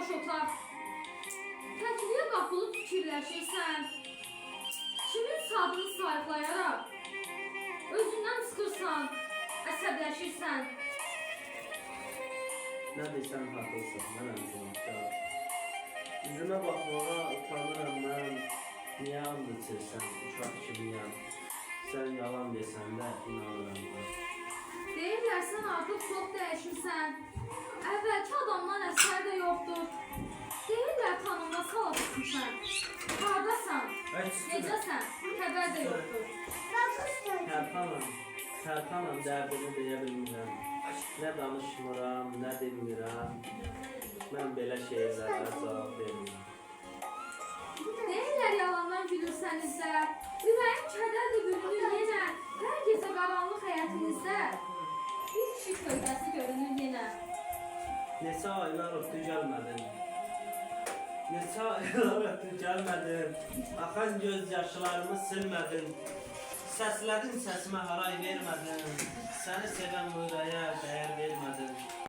boş otaq. Təkliyə qapılıb fikirləşirsən. Kimin sadını sayıqlayaraq özündən çıxırsan, əsəbləşirsən. Ne desem haklısın, mənəm günahkar. Yüzüme bakmağa utanırım mən. Niye and içirsən, uşaq kimiyəm. Sen yalan desen de inanırım ben. Deyirlər sən artıq çox dəyişirsən. Əvvəlki adamdan əsər də yoxdur. Deyirlər tanımda sala tutmuşsan. Hardasan? Necəsən? Xəbər də yoxdur. Tərpanam, dərdimi deyə bilmirəm. Nə danışmıram, nə demirəm. Mən belə şeylərə cavab vermirəm. Deyirlər yalandan gülürsənizdə. Ürəyim kədərlə bürünür yenə. Hər gecə qaranlıq həyətinizdə bir kişi kölgəsi görünür yenə. Neçə aylar ötdü gəlmədin. Neçə aylar ötdü gəlmədin. Axan göz yaşlarımı silmədin. Səslədin səsimə haray vermədin. Səni sevən bu ürəyə dəyər vermədin.